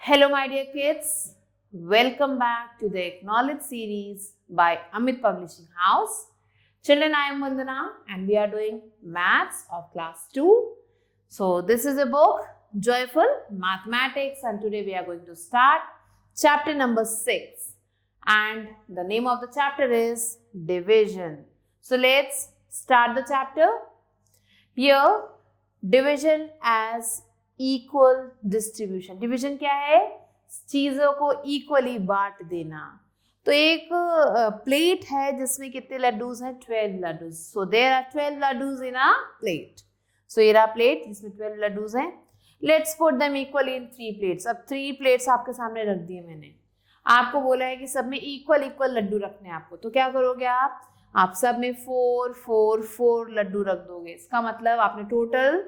Hello, my dear kids. Welcome back to the Acknowledge series by Amit Publishing House. Children, I am Vandana and we are doing Maths of Class 2. So, this is a book, Joyful Mathematics, and today we are going to start chapter number 6. And the name of the chapter is Division. So, let's start the chapter. Here, division as equal distribution. Division क्या है? चीजों को equally बांट देना. तो एक plate है जिसमें कितने लड्डूज हैं? 12 laddoos. So there are 12 laddoos in a plate. सो ये रहा प्लेट जिसमें 12 लड्डूज हैं. Let's put them equally in 3 plates. अब 3 प्लेट्स आपके सामने रख दिए मैंने. आपको बोला है कि सब में इक्वल लड्डू रखने हैं आपको. तो क्या करोगे आप सब में 4 लड्डू रख दोगे. इसका मतलब आपने टोटल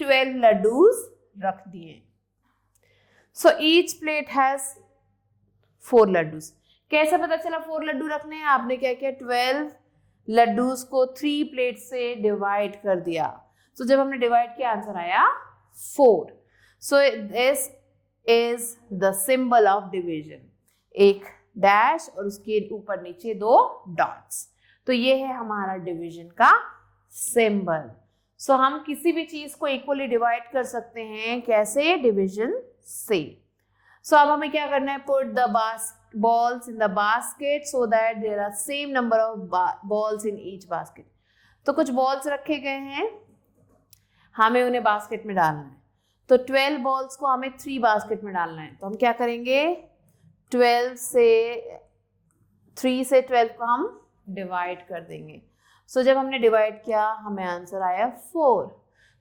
12 लड्डूज रख दिए. So each plate has 4 laddoos. कैसे पता चला 4 लड्डू रखने हैं? आपने क्या किया? 12 लड्डूज को 3 प्लेट से डिवाइड कर दिया. सो जब हमने डिवाइड किया आंसर आया 4. सो this is the symbol of division. एक डैश और उसके ऊपर नीचे 2 डॉट्स. तो ये है हमारा डिवीजन का सिंबल. सो हम किसी भी चीज को इक्वली डिवाइड कर सकते हैं. कैसे? डिवीजन से. सो अब हमें क्या करना है? Put the balls in the basket so that there are same number of balls in each basket. तो कुछ बॉल्स रखे गए हैं, हमें उन्हें बास्केट में डालना है. तो 12 बॉल्स को हमें 3 बास्केट में डालना है. तो हम क्या करेंगे? 3 से 12 को हम डिवाइड कर देंगे. सो जब हमने डिवाइड किया हमें आंसर आया 4.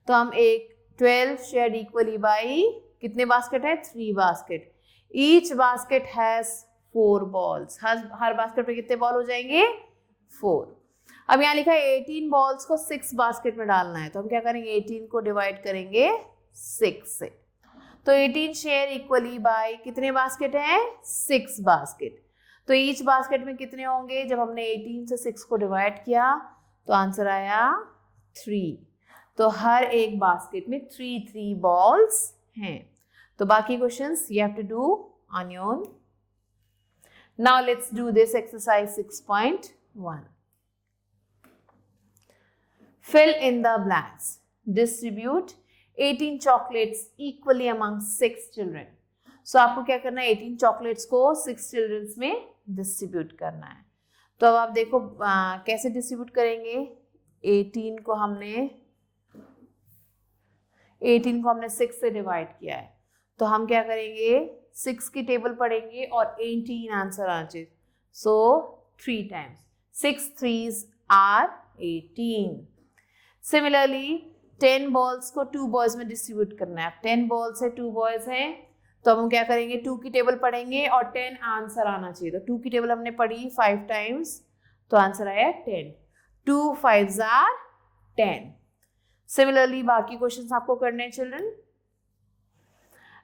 तो हम एक 12 शेयर्ड इक्वली बाई कितने बास्केट है? 3 basket. Each basket has 4 balls. Her basket पे कितने बॉल हो जाएंगे? 4. अब यहाँ लिखा है 18 बॉल्स को 6 बास्केट में डालना है. तो हम क्या करेंगे? 18 को डिवाइड करेंगे 6 से. तो 18 शेयर इक्वली बाई कितने बास्केट हैं? 6 बास्केट. तो ईच बास्केट में कितने होंगे? जब हमने 18 से 6 को डिवाइड किया तो आंसर आया 3. तो हर एक बास्केट में 3 बॉल्स हैं. तो बाकी questions you have to do on your own. Now let's do this exercise 6.1. Fill in the blanks. Distribute 18 chocolates equally among 6 children. So आपको क्या करना है? 18 चॉकलेट्स को 6 चिल्ड्रंस में डिस्ट्रीब्यूट करना है. तो अब आप देखो कैसे डिस्ट्रीब्यूट करेंगे. 18 को हमने 6 से डिवाइड किया है. तो हम क्या करेंगे? 6 की टेबल पढ़ेंगे और 18 आंसर आना चाहिए. सो 3 times 6 3s are 18. Similarly 10 balls को 2 बॉयज में डिस्ट्रीब्यूट करना है. 10 बॉल्स है, 2 बॉयज हैं. तो हम क्या करेंगे? 2 की टेबल पढ़ेंगे और 10 आंसर आना चाहिए. तो 2 की टेबल हमने पढ़ी 5 टाइम्स. तो आंसर आया 10. 2 5s are 10. सिमिलरली बाकी क्वेश्चंस आपको करने हैं children.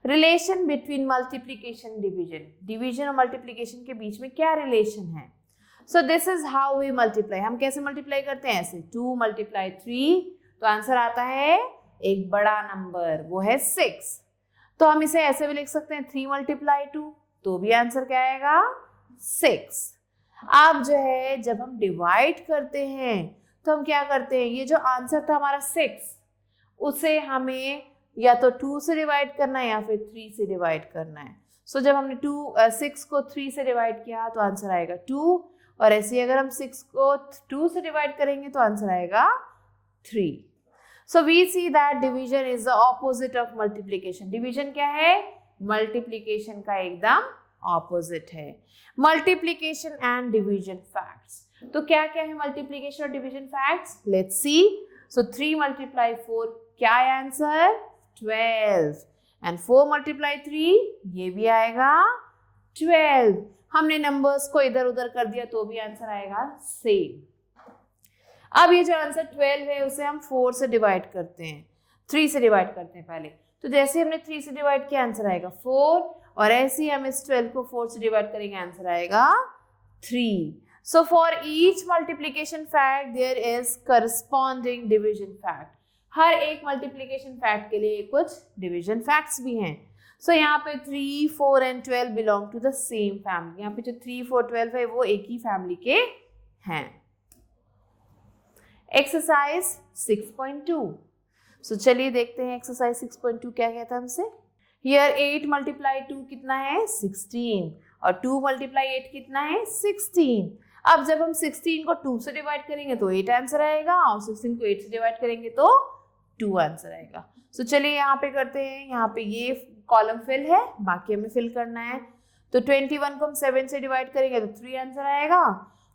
Relation between multiplication division. Division और मल्टीप्लीकेशन के बीच में क्या रिलेशन है? So this is how we multiply. हम कैसे मल्टीप्लाई करते हैं? ऐसे 2 × 3. तो आंसर आता है एक बड़ा नंबर, वो है 6. तो हम इसे ऐसे भी लिख सकते हैं 3 × 2. तो भी आंसर क्या आएगा? 6. अब जो है जब हम डिवाइड करते हैं तो हम क्या करते हैं? ये जो आंसर था हमारा 6, उसे हमें या तो 2 से डिवाइड करना है या फिर 3 से डिवाइड करना है. सो जब हमने 6 को 3 से डिवाइड किया तो आंसर आएगा 2. और ऐसे ही अगर हम 6 को 2 से डिवाइड करेंगे तो आंसर आएगा 3. So we see that division is the opposite of multiplication. Division क्या है? Multiplication का एकदम opposite है. Multiplication and division facts. तो क्या क्या है multiplication और division facts? Let's see. So 3 × 4 क्या है आंसर? 12. And 4 × 3 ये भी आएगा 12. हमने नंबर्स को इधर उधर कर दिया तो भी आंसर आएगा सेम. अब ये जो आंसर 12 है उसे हम 4 से डिवाइड करते हैं, 3 से डिवाइड करते हैं पहले. तो जैसे हमने 3 से डिवाइड किया आंसर आएगा 4. और ऐसे ही हम इस 12 को 4 से डिवाइड करेंगे आंसर आएगा 3. So for each multiplication fact there is corresponding division fact. हर एक मल्टीप्लीकेशन फैक्ट के लिए कुछ डिवीजन फैक्ट्स भी हैं. सो यहाँ पे 3, 4 and 12 belong to the same family. यहाँ पे जो 3, 4, 12 है वो एक ही फैमिली के हैं। एक्सरसाइज 6.2। सो चलिए देखते हैं एक्सरसाइज 6.2 क्या कहता है हमसे। हियर 8 मल्टीप्लाई 2 कितना है 16 और 2 मल्टीप्लाई 8 कितना है 16। अब जब हम 16 को 2 से डिवाइड करेंगे तो 8 आंसर आएगा और 16 को 8 से डिवाइड करेंगे तो 2 आंसर आएगा। सो चलिए यहाँ पे करते हैं। यहाँ पे ये कॉलम फिल है, बाकी हमें फिल करना है। तो 21 को हम 7 से डिवाइड करेंगे तो 3 आंसर आएगा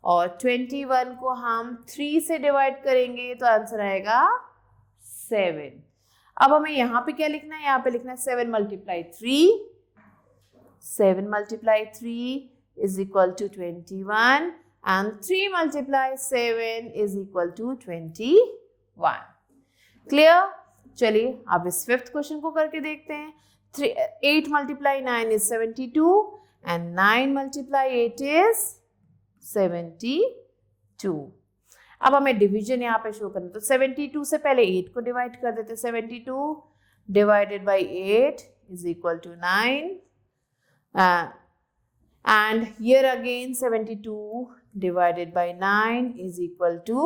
और 21 को हम 3 से डिवाइड करेंगे तो आंसर आएगा 7। अब हमें यहाँ पे क्या लिखना है, यहाँ पे लिखना है 7 multiply 3। 7 multiply 3 is equal to 21 and 3 multiply 7 is equal to 21. Clear? चलिए अब इस फिफ्थ क्वेश्चन को करके देखते हैं। 8 multiply 9 is 72 and 9 multiply 8 is 72. अब हमें डिवीजन यहाँ पे शो करना, तो 72 से पहले 8 को डिवाइड कर देते। 72 divided by 8 is equal to 9 and here again 72 divided by 9 is equal to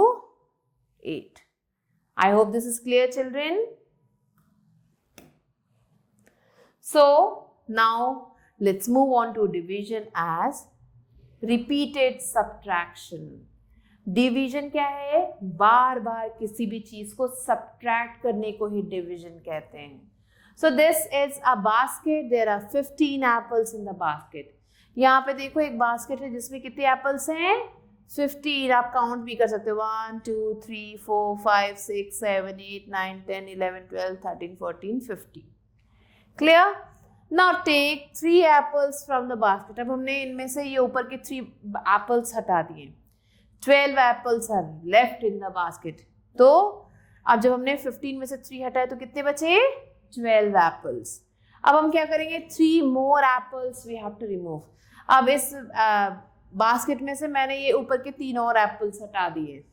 8. I hope this is clear, children. So now let's move on to division as repeated subtraction. Division क्या है, बार बार किसी भी चीज को subtract करने को ही division कहते हैं। So this is a basket. There are 15 apples in the basket. यहाँ पे देखो एक बास्केट है जिसमें कितने एप्पल्स हैं 15। आप काउंट भी कर सकते हो 1, 2, 3, 4, 5, 6, 7, 8, 9, 10, 11, 12, 13, 14, 15. Clear? Now take 3 apples from the basket. अब हमने इनमें से ये ऊपर के 3 एप्पल्स हटा दिए। 12 apples are left in the basket. तो अब जब हमने 15 में से 3 हटाए तो कितने बचे 12 एप्पल्स। अब हम क्या करेंगे 3 more apples we have to remove। अब इस बास्केट में से मैंने ये ऊपर के 3 और एप्पल्स हटा दिए,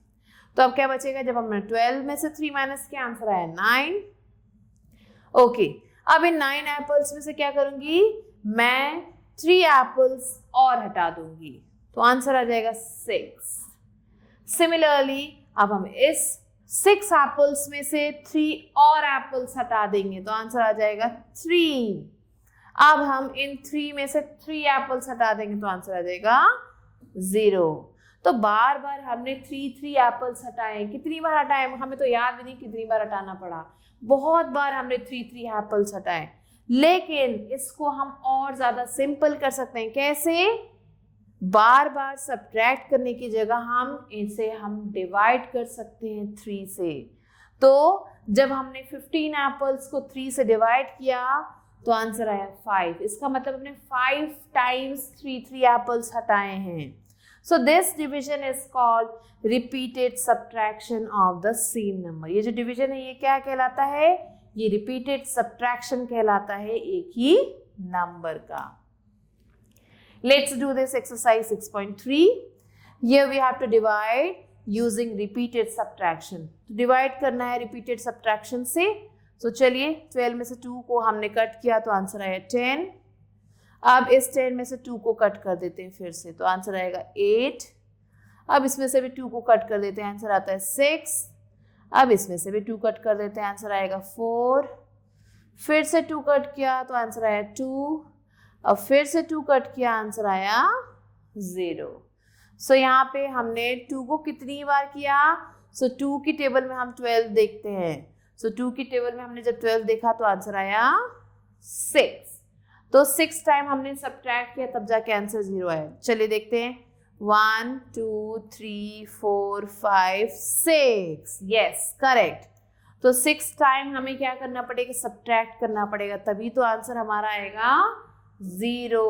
तो अब क्या बचेगा, जब हमने 12 में से 3 माइनस किया आंसर आया 9। ओके, अब इन 9 एप्पल्स में से क्या करूंगी मैं 3 एप्पल्स और हटा दूंगी, तो आंसर आ जाएगा 6। सिमिलरली अब हम इस 6 एप्पल्स में से 3 और एप्पल्स हटा देंगे तो आंसर आ जाएगा 3। अब हम इन 3 में से 3 एप्पल्स हटा देंगे तो आंसर आ जाएगा 0। तो बार बार हमने 3 एप्पल्स हटाए। कितनी बार हटाए हमें तो याद भी नहीं कितनी बार हटाना पड़ा, बहुत बार हमने 3 एप्पल्स हटाए। लेकिन इसको हम और ज्यादा सिंपल कर सकते हैं। कैसे? बार बार सब्ट्रैक्ट करने की जगह हम इसे डिवाइड कर सकते हैं 3 से। तो जब हमने 15 एप्पल्स को 3 से डिवाइड किया तो आंसर आया 5। इसका मतलब हमने 5 टाइम्स 3 एप्पल्स हटाए हैं। So this division is called repeated subtraction of the same number. ये जो डिविजन है ये क्या कहलाता है, ये रिपीटेड सब्ट्रैक्शन कहलाता है एक ही नंबर का। Let's do this exercise 6.3. Here we have to divide using repeated subtraction. तो divide करना है repeated subtraction से। तो चलिए 12 में से 2 को हमने कट किया तो आंसर आया 10। अब इस 10 में से 2 को कट कर देते हैं फिर से, तो आंसर आएगा 8। अब इसमें से भी 2 को कट कर देते हैं, आंसर आता है 6। अब इसमें से भी 2 कट कर देते हैं, आंसर आएगा 4। फिर से 2 कट किया तो आंसर आया 2। अब फिर से 2 कट किया, आंसर आया 0। सो यहाँ पे हमने 2 को कितनी बार किया, सो 2 की टेबल में हम 12 देखते हैं। सो 2 की टेबल में हमने जब 12 देखा तो आंसर आया 6। तो 6 टाइम हमने सब्ट्रैक्ट किया तब जाके आंसर 0 आया। चलिए देखते हैं 1, 2, 3, 4, 5, 6। Yes correct. तो 6 टाइम हमें क्या करना पड़ेगा, सब्ट्रैक्ट करना पड़ेगा, तभी तो आंसर हमारा आएगा 0.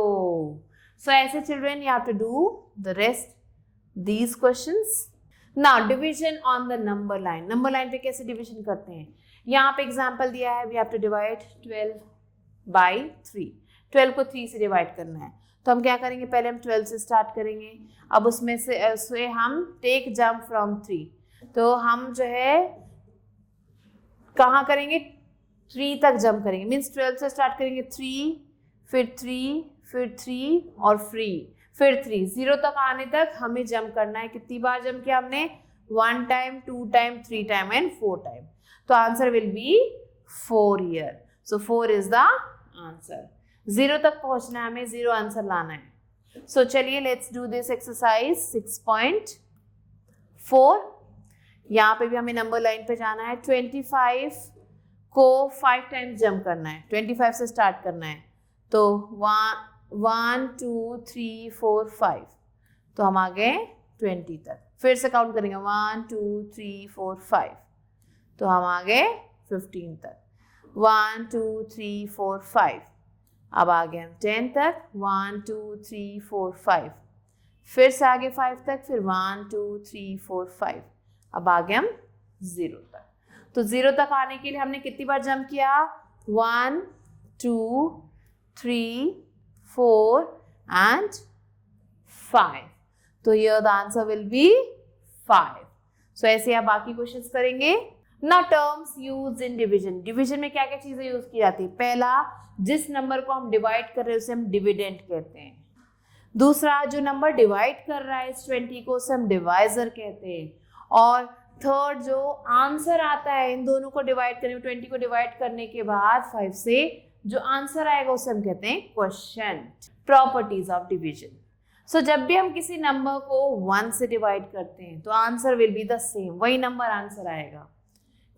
So as a children you have to do the rest these questions. Now division on the number line. Number line पे कैसे division करते हैं, यहाँ पे example दिया है we have to divide 12 by 3. 12 को 3 से divide करना है, तो हम क्या करेंगे, पहले हम 12 से start करेंगे। अब उसमें से हम take jump from 3, तो हम जो है कहाँ करेंगे 3 तक जंप करेंगे, मीन्स 12 से स्टार्ट करेंगे 3, फिर 3, फिर 3 और फिर 3, 0 तक आने तक हमें जंप करना है। कितनी बार जंप किया हमने? 1 time, 2 time, 3 time and 4 time. तो answer will be 4 year. So 4 is the answer. 0 तक पहुंचना है हमें, 0 आंसर लाना है। सो चलिए लेट्स डू दिस एक्सरसाइज 6.4। यहाँ पे भी हमें नंबर लाइन पे जाना है। 25 को 5 टाइम्स जंप करना है, 25 से स्टार्ट करना है। तो 1 2 3 4 5, तो हम आ गए 20 तक। फिर से काउंट करेंगे 1 2 3 4 5, तो हम आ गए 15 तक। 1 2 3 4 5, अब आ गए हम 10 तक। 1 2 3 4 5, फिर से आगे 5 तक, फिर 1 2 3 4 5, अब आ गए हम 0 तक। तो 0 तक आने के लिए हमने कितनी बार जंप किया? 1 2 3 4 एंड 5। तो here the answer will B 5। सो ऐसे आप बाकी क्वेश्चंस करेंगे ना। Terms use in division. Division में क्या क्या चीजें यूज की जाती है? पहला, जिस नंबर को हम डिवाइड कर रहे हैं उसे हम डिविडेंड कहते हैं। दूसरा, जो नंबर डिवाइड कर रहा है इस 20 को, उसे हम डिवाइजर कहते हैं। और थर्ड, जो आंसर आता है इन दोनों को डिवाइड करने में, 20 को डिवाइड करने के बाद 5 से जो आंसर आएगा उसे हम कहते हैं question. Properties of division. So जब भी हम किसी नंबर को 1 से डिवाइड करते हैं तो answer will be the same, वही नंबर आंसर आएगा।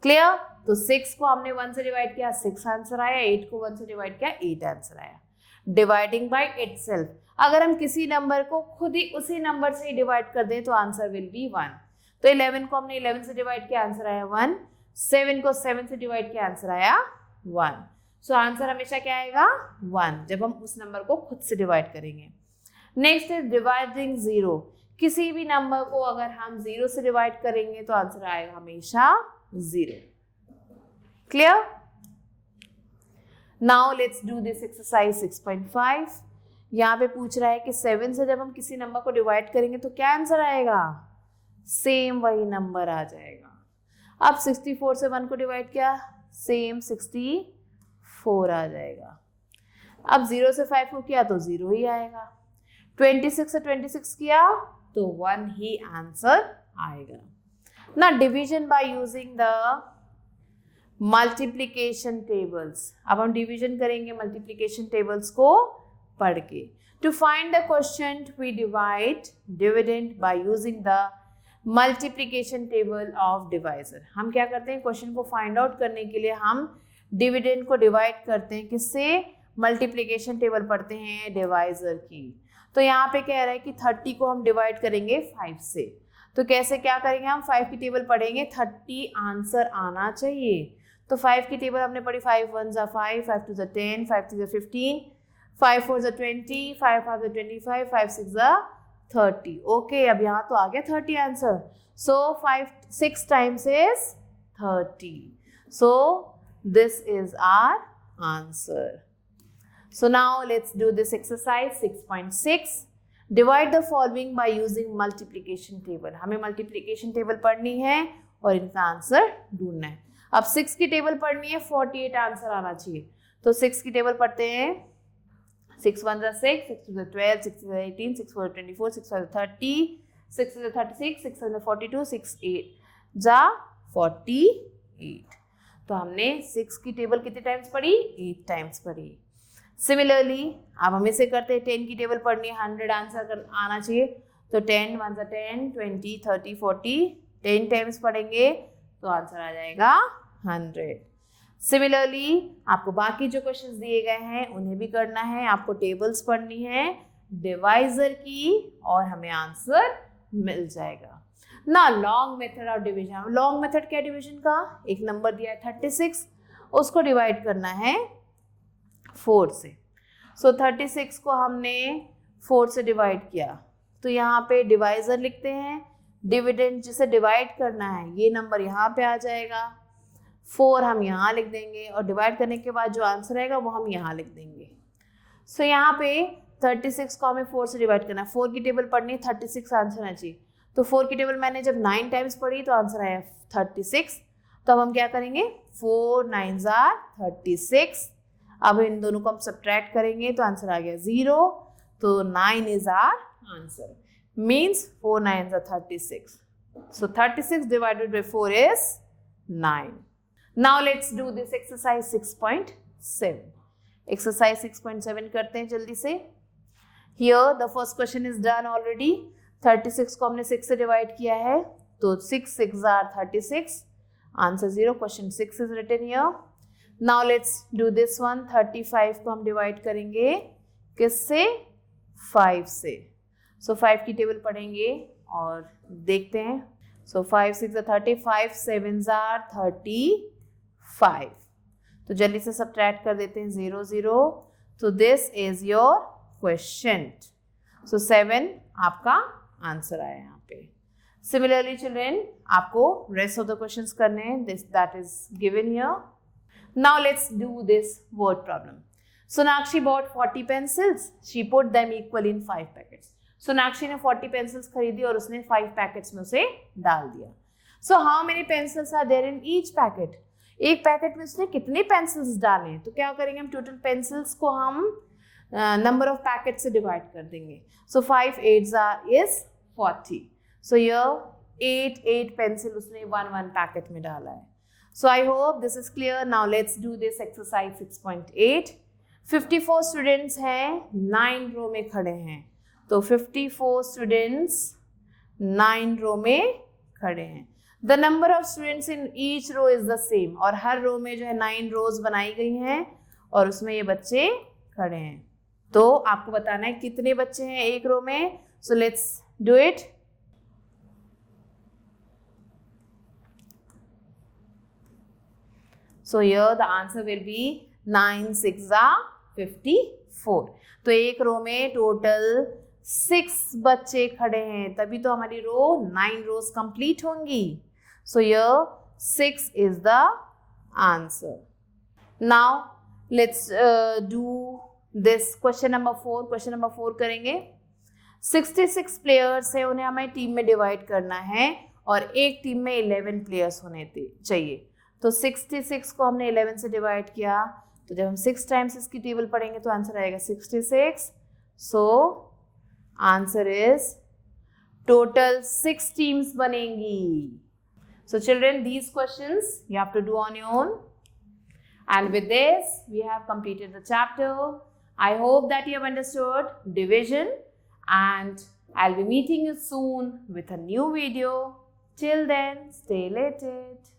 क्लियर? तो 6 को हमने 1 से डिवाइड किया, 6 आंसर आया। 8 को 1 से डिवाइड किया, 8 आंसर आया। डिवाइडिंग बाय इटसेल्फ, अगर हम किसी नंबर को खुद ही उसी नंबर से ही डिवाइड कर दें तो आंसर विल बी 1। तो 11 को हमने 11 से डिवाइड किया, आंसर आया 1। 7 को 7 से डिवाइड किया, आंसर आया 1। सो आंसर हमेशा क्या आएगा? 1, जब हम उस नंबर को खुद से डिवाइड करेंगे। Next is dividing 0। किसी भी नंबर को अगर हम 0 से डिवाइड करेंगे तो आंसर आएगा हमेशा 0। Clear? Now let's do this exercise 6.5। यहाँ पे पूछ रहा है कि 7 से जब हम किसी नंबर को डिवाइड करेंगे तो क्या आंसर आएगा? सेम वही नंबर आ जाएगा। अब 64 से 1 को डिवाइड किया, सेम 64 आ जाएगा। अब 0 से 5 को किया तो 0 ही आएगा। 26 से 26 किया तो 1 ही आंसर आएगा ना। Division by using the multiplication tables. अब हम डिवीजन करेंगे मल्टीप्लिकेशन टेबल्स को पढ़ के। To find the question we divide dividend by using the multiplication table of divisor. हम क्या करते हैं? क्वेश्चन को फाइंड आउट करने के लिए हम डिविडेंड को डिवाइड करते हैं। किससे? मल्टीप्लिकेशन टेबल पढ़ते हैं डिवाइजर की। तो यहाँ पे कह रहा है कि 30 को हम डिवाइड करेंगे 5 से। तो कैसे क्या करेंगे? हम 5 की टेबल पढ़ेंगे, 30 आंसर आना चाहिए। तो 5 की टेबल हमने पढ़ी, 5 1 जा 5, 5 2 जा 10, 5 3 जा 15, 5 4 जा 20, 5 5 जा 25, 5 6 जा 30। ओके, अब यहाँ तो आ गया 30 answer. So 5 6 times is 30। So this is our answer. So now let's do this exercise 6.6. Divide the following by using multiplication table. हमें multiplication table पढ़नी है और इनका आंसर ढूंढना है। अब 6 की टेबल पढ़नी है, 48 आंसर आना चाहिए। तो 6 की टेबल पढ़ते हैं। 6 1 जा 6, 6 2 जा 12, 6 3 जा 18, 6 4 जा 24, 6 5 जा 30, 6 6 जा 36, 6 7 जा 42, 6 8 जा 48। तो हमने 6 की टेबल कितने टाइम्स पढ़ी? 8 टाइम्स पढ़ी। सिमिलरली अब हम इसे करते हैं, 10 की टेबल पढ़नी है, 100 आंसर आना चाहिए। तो 10 1 जा 10, 20 30 40, 10 टाइम्स पढ़ेंगे तो आंसर आ जाएगा 100। सिमिलरली आपको बाकी जो क्वेश्चंस दिए गए हैं उन्हें भी करना है। आपको टेबल्स पढ़नी है डिवाइजर की और हमें आंसर मिल जाएगा ना। Long method of division. Long method क्या? डिवीजन का एक नंबर दिया है 36, उसको डिवाइड करना है 4 से। सो 36 को हमने 4 से डिवाइड किया, तो यहाँ पे डिवाइजर लिखते हैं। डिविडेंड जिसे डिवाइड करना है ये नंबर यहाँ पे आ जाएगा, 4 हम यहाँ लिख देंगे और डिवाइड करने के बाद जो आंसर आएगा वो हम यहाँ लिख देंगे। सो यहाँ पे 36 को हमें 4 से डिवाइड करना है। 4 की टेबल पढ़नी है, 36 आंसर आना चाहिए। तो 4 की टेबल मैंने जब 9 टाइम्स पढ़ी तो आंसर आया 36। तो अब हम क्या करेंगे, 4 9s are 36. अब इन दोनों को हम सब्ट्रैक्ट करेंगे तो आंसर आ गया 0. तो 9 is our answer. Means 4 9s are 36. So 36 divided by 4 is 9. Now let's do this exercise 6.7. Exercise 6.7 करते हैं जल्दी से. Here the first question is done already. 36 को हमने 6 से डिवाइड किया है, तो 6 6s are 36. Answer 0. Question 6 is written here. Now let's do this one. 35 को हम डिवाइड करेंगे किससे, 5 से. So 5 की टेबल पढ़ेंगे और देखते हैं. So 5 6 are 35, 7s are 35. तो जल्दी से सब्ट्रैक्ट कर देते हैं 0 0. तो this is your question. So 7 आपका आंसर आया यहाँ पे. सिमिलरली चिल्ड्रेन, आपको रेस्ट ऑफ द क्वेश्चंस करने हैं, this that is given here. Now let's do this word problem. Sonakshi bought 40 pencils. She put them equal in 5 packets. Sonakshi ने 40 pencils खरीदी और उसने 5 पैकेट्स में उसे डाल दिया. So how many pencils are there in each packet. एक पैकेट में उसने कितने पेंसिल्स डाले हैं, तो क्या करेंगे हम, टोटल पेंसिल्स को हम नंबर ऑफ पैकेट से डिवाइड कर देंगे. सो 5 8s is 40. सो ये 8 पेंसिल उसने 1 पैकेट में डाला है. So I hope this is clear. Now let's do this exercise 6.8. 54 students हैं, 9 रो में खड़े हैं. तो 54 स्टूडेंट्स 9 रो में खड़े हैं. The number of students in each row is the same. और हर रो में जो है 9 रोज बनाई गई हैं और उसमें ये बच्चे खड़े हैं. तो आपको बताना है कितने बच्चे हैं एक रो में. So let's do it. So here the answer will B 9 6s are 54. तो एक रो में टोटल 6 बच्चे खड़े हैं, तभी तो हमारी रो 9 रोज कंप्लीट होंगी. So here 6 is the answer. Now let's do this question number 4. Question number 4 करेंगे. 66 प्लेयर्स है, उन्हें हमें टीम में डिवाइड करना है और एक टीम में 11 प्लेयर्स होने चाहिए. तो 66 को हमने 11 से डिवाइड किया, तो जब हम 6 टाइम्स इसकी टेबल पढ़ेंगे तो आंसर आएगा 66. So answer is total 6 teams बनेंगी. So children, these questions you have to do on your own. And with this, we have completed the chapter. I hope that you have understood division, and I'll be meeting you soon with a new video. Till then, stay lated.